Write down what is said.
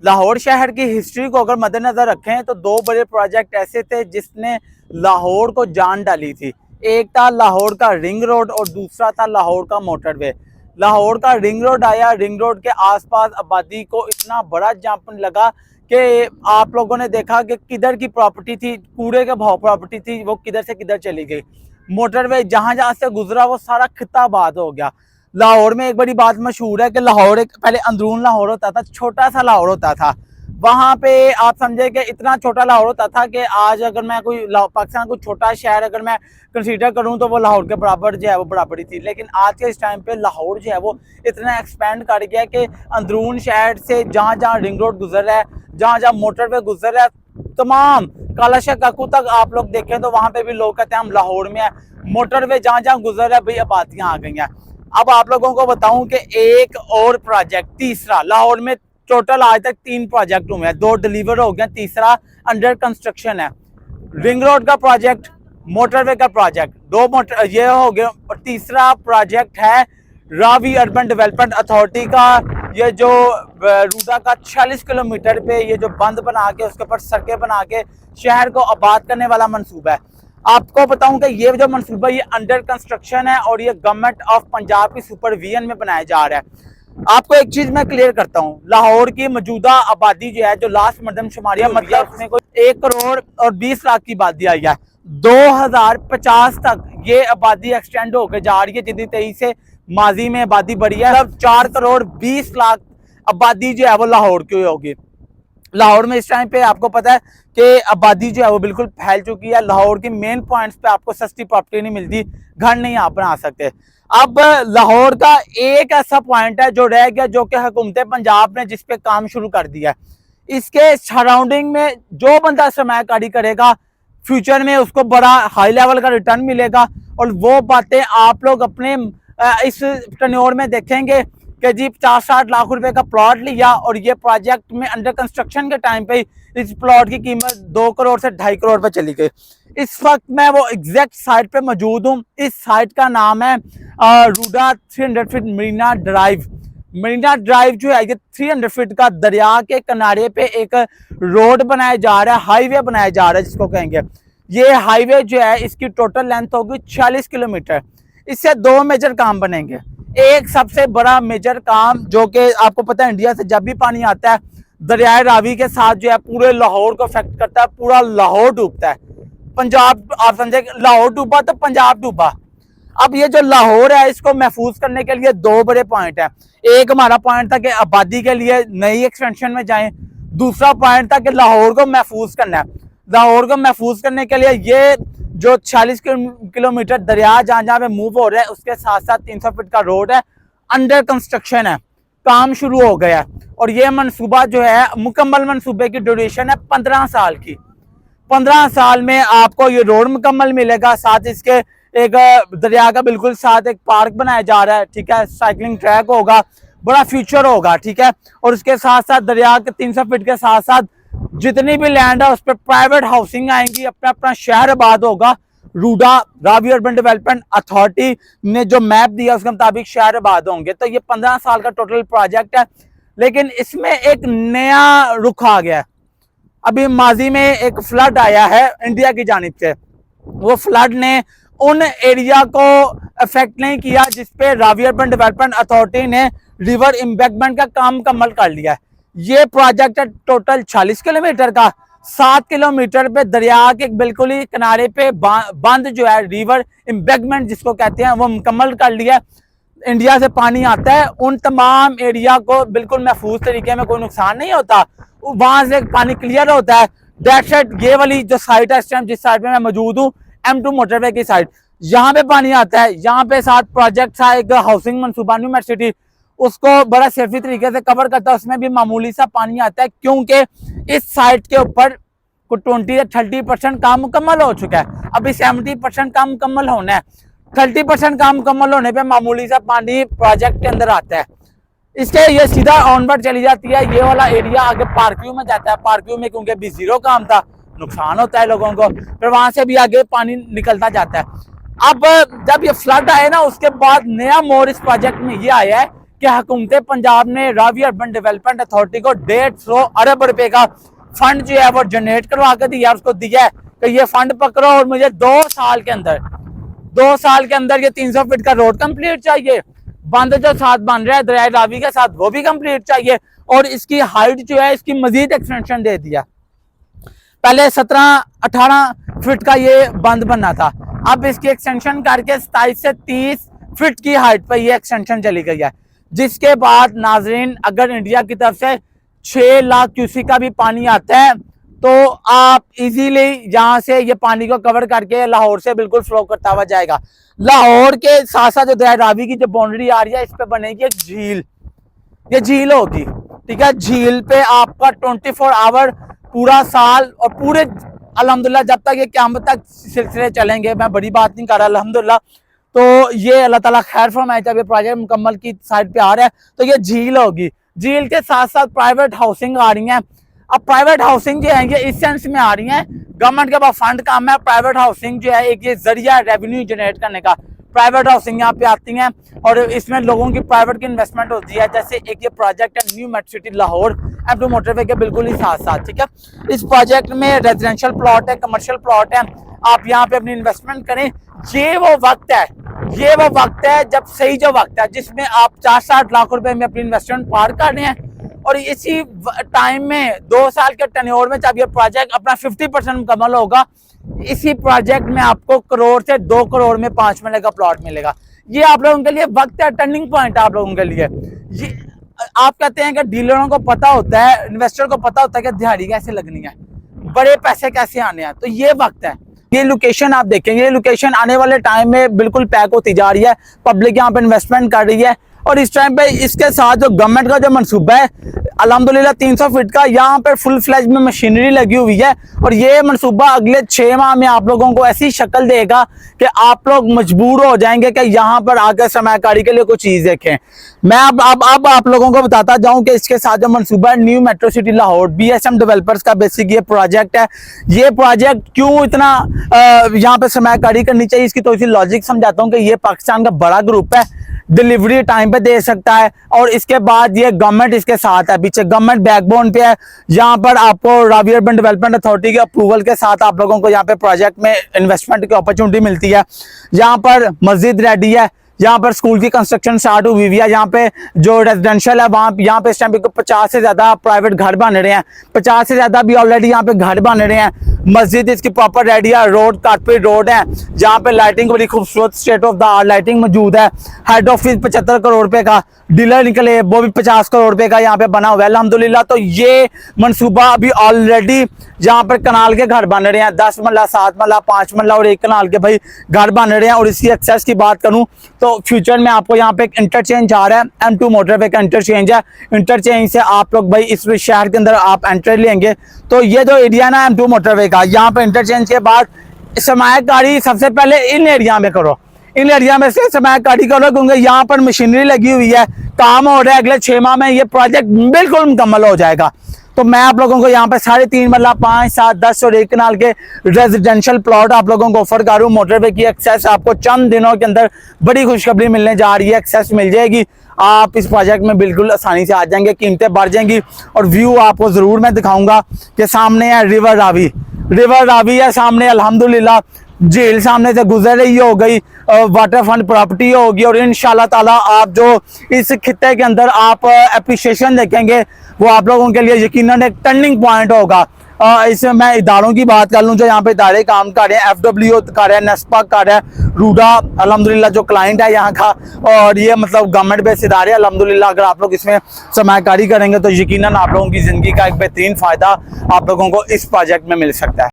लाहौर शहर की हिस्ट्री को अगर मद्देनजर रखें तो दो बड़े प्रोजेक्ट ऐसे थे जिसने लाहौर को जान डाली थी। एक था लाहौर का रिंग रोड और दूसरा था लाहौर का मोटरवे। लाहौर का रिंग रोड आया, रिंग रोड के आसपास आबादी को इतना बड़ा जंप लगा कि आप लोगों ने देखा कि किधर की प्रॉपर्टी थी, कूड़े के भाव प्रॉपर्टी थी, वो किधर से किधर चली गई। मोटरवे जहां जहां से गुजरा वो सारा खिता आबाद हो गया। लाहौर में एक बड़ी बात मशहूर है कि लाहौर एक पहले अंदरून लाहौर होता था, छोटा सा लाहौर होता था। वहां पे आप समझे कि इतना छोटा लाहौर होता था कि आज अगर मैं कोई पाकिस्तान को छोटा शहर अगर मैं कंसीडर करूं तो वो लाहौर के बराबर जो है वो बराबरी थी। लेकिन आज के इस टाइम पे लाहौर जो है वो इतना एक्सपेंड कर गया कि अंदरून शहर से जहाँ जहाँ रिंग रोड गुजर रहा है, जहाँ जहाँ मोटरवे गुजर रहा है, तमाम कालाशाह काकू तक आप लोग देखें तो वहां पे भी लोग कहते हैं हम लाहौर में है। मोटरवे जहाँ जहाँ गुजर रहा है भाई आबादियां आ गई हैं। अब आप लोगों को बताऊं कि एक और प्रोजेक्ट तीसरा लाहौर में, टोटल आज तक 3 प्रोजेक्ट हुए हैं, 2 डिलीवर हो गए, तीसरा अंडर कंस्ट्रक्शन है। रिंग रोड का प्रोजेक्ट, मोटरवे का प्रोजेक्ट, 2 मोटर ये हो गए। और तीसरा प्रोजेक्ट है रावी अर्बन डेवलपमेंट अथॉरिटी का। ये जो रूडा का 46 किलोमीटर पे ये जो बंद बना के उसके ऊपर सड़कें बना के शहर को आबाद करने वाला मंसूबा है। आपको बताऊं कि ये जो मंसूबा ये अंडर कंस्ट्रक्शन है और ये गवर्नमेंट ऑफ पंजाब की सुपरविजन में बनाया जा रहा है। आपको एक चीज मैं क्लियर करता हूँ, लाहौर की मौजूदा आबादी जो है, जो लास्ट मरदमशुमारी मतलब उसमें कोई 1 करोड़ और 20 लाख की आबादी आई है। 2050 तक ये आबादी एक्सटेंड होकर जा रही है। जितनी तेजी से माजी में आबादी बढ़ी है, अब 4 करोड़ 20 लाख आबादी जो है वो लाहौर की होगी। लाहौर में इस टाइम पे आपको पता है कि आबादी जो है वो बिल्कुल फैल चुकी है। लाहौर की मेन पॉइंट्स पे आपको सस्ती प्रॉपर्टी नहीं मिलती, घर नहीं आप बना सकते। अब लाहौर का एक ऐसा पॉइंट है जो रह गया, जो कि हुकूमत पंजाब ने जिस पे काम शुरू कर दिया है। इसके सराउंडिंग में जो बंदा सरमायाकारी करेगा फ्यूचर में उसको बड़ा हाई लेवल का रिटर्न मिलेगा। और वो बातें आप लोग अपने इस टर्न्योर में देखेंगे कि जी 50-60 लाख रुपए का प्लॉट लिया और ये प्रोजेक्ट में अंडर कंस्ट्रक्शन के टाइम पे इस प्लॉट की कीमत 2 करोड़ से 2.5 करोड़ पे चली गई। इस वक्त मैं वो एग्जैक्ट साइट पे मौजूद हूँ। इस साइट का नाम है RUDA 300 feet Marina drive. Marina drive जो है ये 300 फीट का दरिया के किनारे पे एक रोड बनाया जा रहा है, हाईवे बनाया जा रहा है जिसको कहेंगे। ये हाईवे जो है इसकी टोटल लेंथ होगी 46 किलोमीटर। इससे 2 मेजर काम बनेंगे। एक सबसे बड़ा मेजर काम जो कि आपको पता है इंडिया से जब भी पानी आता है दरियाए रावी के साथ जो है पूरे लाहौर को अफेक्ट करता है, पूरा लाहौर डूबता है। पंजाब आप समझे लाहौर डूबा तो पंजाब डूबा। अब ये जो लाहौर है इसको महफूज करने के लिए 2 बड़े पॉइंट है। एक हमारा पॉइंट था कि आबादी के लिए नई एक्सटेंशन में जाएं, दूसरा पॉइंट था कि लाहौर को महफूज करना है। लाहौर को महफूज करने के लिए ये जो 46 किलोमीटर दरिया जहां जहां पे मूव हो रहा है उसके साथ साथ 300 फीट का रोड है, अंडर कंस्ट्रक्शन है, काम शुरू हो गया है। और ये मनसूबा जो है मुकम्मल मनसूबे की ड्यूरेशन है 15 साल की। 15 साल में आपको ये रोड मुकम्मल मिलेगा, साथ इसके एक दरिया का बिल्कुल साथ एक पार्क बनाया जा रहा है, ठीक है, साइकिलिंग ट्रैक होगा, बड़ा फ्यूचर होगा, ठीक है। और उसके साथ साथ दरिया के 300 फीट के साथ साथ जितनी भी लैंड है उस पर प्राइवेट हाउसिंग आएंगी, अपना अपना शहर आबाद होगा। RUDA Ravi urban development authority ने जो मैप दिया उसके मुताबिक शहर आबाद होंगे। तो ये 15 साल का टोटल प्रोजेक्ट है। लेकिन इसमें एक नया रुख आ गया है। अभी माजी में एक फ्लड आया है इंडिया की जानिब से। वो फ्लड ने उन एरिया को अफेक्ट नहीं किया जिसपे रावी अर्बन डेवलपमेंट अथॉरिटी ने रिवर एम्बैंकमेंट का काम मुकम्मल कर लिया है। ये प्रोजेक्ट है टोटल 40 किलोमीटर का। 7 किलोमीटर पे दरिया के बिल्कुल ही किनारे पे बंद जो है रिवर एम्बैंकमेंट जिसको कहते हैं वो मुकम्मल कर लिया। इंडिया से पानी आता है उन तमाम एरिया को बिल्कुल महफूज तरीके में कोई नुकसान नहीं होता, वहां से पानी क्लियर होता है। दैट साइड ये वाली जो साइट है इस टाइम जिस साइड में मैं मौजूद हूँ M2 मोटरवे की साइड, यहाँ पे पानी आता है। यहाँ पे 7 प्रोजेक्ट था, एक हाउसिंग मनसूबा न्यू मेट सिटी उसको बड़ा सेफी तरीके से कवर करता है, उसमें भी मामूली सा पानी आता है क्योंकि इस साइट के ऊपर को 20 या 30% काम मुकम्मल हो चुका है। अभी 70% काम मुकम्मल होना है। 30% काम मुकम्मल होने पे मामूली सा पानी प्रोजेक्ट के अंदर आता है। इसके ये सीधा ऑनवर्ड चली जाती है। ये वाला एरिया आगे पार्क व्यू में जाता है। पार्क व्यू में क्योंकि अभी जीरो काम था, नुकसान होता है लोगों को, फिर वहां से भी आगे पानी निकलता जाता है। अब जब ये फ्लड आए ना उसके बाद नया मोड़ इस प्रोजेक्ट में ये आया है कि हुकूमत पंजाब ने रावी अर्बन डेवलपमेंट अथॉरिटी को 150 अरब रुपए का फंड जो है वो जनरेट करवा कर दिया, उसको दिया है कि ये फंड पकड़ो और मुझे 2 साल के अंदर ये 300 फीट का रोड कंप्लीट चाहिए, बंद जो साथ बन रहा है दरिया रावी के साथ वो भी कंप्लीट चाहिए, और इसकी हाइट जो है इसकी मजीद एक्सटेंशन दे दिया। पहले 17-18 फीट का ये बंद बनना था, अब इसकी एक्सटेंशन करके 27 से 30 फीट की हाइट पर ये एक्सटेंशन चली गई है, जिसके बाद नाजरीन अगर इंडिया की तरफ से 6 लाख क्यूसेक का भी पानी आता है तो आप इजीली यहाँ से ये पानी को कवर करके लाहौर से बिल्कुल फ्लो करता हुआ जाएगा। लाहौर के साथ साथ जो दरिया रावी की जो बाउंड्री आ रही है, इस पे बनेगी एक झील, ये झील होगी, ठीक है। झील पे आपका 24 आवर पूरा साल और पूरे अल्हम्दुलिल्लाह जब तक ये क़यामत तक सिलसिले चलेंगे, मैं बड़ी बात नहीं कर रहा अल्हम्दुलिल्लाह, तो ये अल्लाह ताला खैर फरमाए, जब ये प्रोजेक्ट मुकम्मल की साइड पे आ रहा है तो ये झील होगी। झील के साथ साथ प्राइवेट हाउसिंग आ रही है। अब प्राइवेट हाउसिंग जो है ये इस सेंस में आ रही है, गवर्नमेंट के पास फंड काम है, प्राइवेट हाउसिंग जो है एक ये जरिया रेवेन्यू जनरेट करने का। प्राइवेट हाउसिंग यहाँ पे आती हैं और इसमें लोगों की प्राइवेट की इन्वेस्टमेंट होती है, जैसे एक ये प्रोजेक्ट है new metro city Lahore M2 motorway के बिल्कुल ही साथ साथ, ठीक है। इस प्रोजेक्ट में रेजिडेंशियल प्लॉट है, कमर्शियल प्लॉट है, आप यहाँ पे अपनी इन्वेस्टमेंट करें। ये वो वक्त है जब सही जो वक्त है जिसमें आप 4-60 लाख रुपए में अपनी इन्वेस्टमेंट पार कर रहे हैं, और इसी टाइम में 2 साल के टेन्योर में जब ये प्रोजेक्ट अपना 50% मुकम्मल होगा, इसी प्रोजेक्ट में आपको करोड़ से 2 करोड़ में 5 मरले का प्लॉट मिलेगा। ये आप लोगों के लिए वक्त है, टर्निंग पॉइंट है आप लोगों के लिए। ये आप कहते हैं कि डीलरों को पता होता है, इन्वेस्टर को पता होता है कि दिहाड़ी कैसे लगनी है, बड़े पैसे कैसे आने हैं, तो ये वक्त है। ये लोकेशन आप देखेंगे, ये लोकेशन आने वाले टाइम में बिल्कुल पैक होती जा रही है, पब्लिक यहाँ पे इन्वेस्टमेंट कर रही है, और इस टाइम पे इसके साथ जो गवर्नमेंट का जो मनसूबा है अल्हम्दुलिल्लाह 300 फीट का, यहाँ पर फुल फ्लैज में मशीनरी लगी हुई है, और ये मनसूबा अगले 6 माह में आप लोगों को ऐसी शक्ल देगा कि आप लोग मजबूर हो जाएंगे कि यहाँ पर आकर सरमायाकारी के लिए कुछ चीज देखें। मैं अब आप लोगों को बताता जाऊं कि इसके साथ जो मनसूबा है new metro city Lahore BSM developers का बेसिक ये प्रोजेक्ट है। ये प्रोजेक्ट क्यों इतना यहाँ पे सरमायाकारी करनी चाहिए, इसकी तो इसी लॉजिक समझाता हूँ कि ये पाकिस्तान का बड़ा ग्रुप है, डिलीवरी टाइम पे दे सकता है, और इसके बाद ये गवर्नमेंट इसके साथ है, पीछे गवर्नमेंट बैकबोन पे है। यहाँ पर आपको रावी अर्बन डेवलपमेंट अथॉरिटी के अप्रूवल के साथ आप लोगों को यहाँ पे प्रोजेक्ट में इन्वेस्टमेंट की अपॉर्चुनिटी मिलती है। यहाँ पर मस्जिद रेडी है, यहाँ पर स्कूल की कंस्ट्रक्शन स्टार्ट हुई है, यहाँ पे जो रेजिडेंशियल है वहाँ यहाँ पे इस टाइम पे 50 से ज्यादा प्राइवेट घर बन रहे हैं, 50 से ज्यादा भी ऑलरेडी यहाँ पे घर बन रहे हैं। मस्जिद इसकी प्रॉपर रेडी है, रोड कारपेट रोड है, जहाँ पे लाइटिंग बड़ी खूबसूरत state of the art lighting मौजूद है। हेड ऑफिस 75 करोड़ रुपए का, डीलर निकले वो भी 50 करोड़ रुपए का यहाँ पे बना हुआ है अल्हम्दुलिल्लाह। तो ये मनसूबा अभी ऑलरेडी जहाँ पर कनाल के घर बन रहे हैं, 10 मरला 7 मरला 5 मरला और 1 कनाल के भाई घर बन रहे हैं। और इसकी एक्सेस की बात करूँ तो फ्यूचर में आपको यहाँ पे एक इंटरचेंज आ रहा है, M2 मोटरवे का इंटरचेंज है। इंटरचेंज से आप लोग भाई इस शहर के अंदर आप एंटर लेंगे तो ये जो एरिया ना M2 मोटरवे का, यहाँ पे इंटरचेंज के बाद सरमायाकारी सबसे पहले इन एरिया में करो, इन एरिया में से सरमायाकारी करो, क्योंकि यहाँ पर मशीनरी लगी हुई है, काम हो रहा है। अगले 6 माह में ये प्रोजेक्ट बिल्कुल मुकम्मल हो जाएगा। तो मैं आप लोगों को यहाँ पे 3.5 मरला 5, 7, 10 और 1 कनाल के रेजिडेंशियल प्लॉट आप लोगों को ऑफर कर रहा हूँ। मोटरवे की एक्सेस आपको चंद दिनों के अंदर बड़ी खुशखबरी मिलने जा रही है, एक्सेस मिल जाएगी, आप इस प्रोजेक्ट में बिल्कुल आसानी से आ जाएंगे, कीमतें बढ़ जाएंगी। और व्यू आपको जरूर मैं दिखाऊंगा कि सामने है रिवर रावी है सामने, अल्हम्दुलिल्लाह झील सामने से गुजर रही हो गई, वाटर फ्रंट प्रॉपर्टी होगी, और इंशाल्लाह ताला आप जो इस खित्ते के अंदर आप एप्रिशिएशन देखेंगे वो आप लोगों के लिए यकीनन एक टर्निंग पॉइंट होगा। इसमें मैं इदारों की बात कर लूँ जो यहाँ पे इदारे काम कर रहे हैं, FWO कर रहे हैं, नेस्पा कर रहे हैं, रूडा अल्हम्दुलिल्लाह जो क्लाइंट है यहाँ का, और ये मतलब गवर्नमेंट बेस्ड इदारे अल्हम्दुलिल्लाह। अगर आप लोग इसमें सरमायाकारी करेंगे तो यकीनन आप लोगों की ज़िंदगी का एक बेहतरीन फ़ायदा आप लोगों को इस प्रोजेक्ट में मिल सकता है।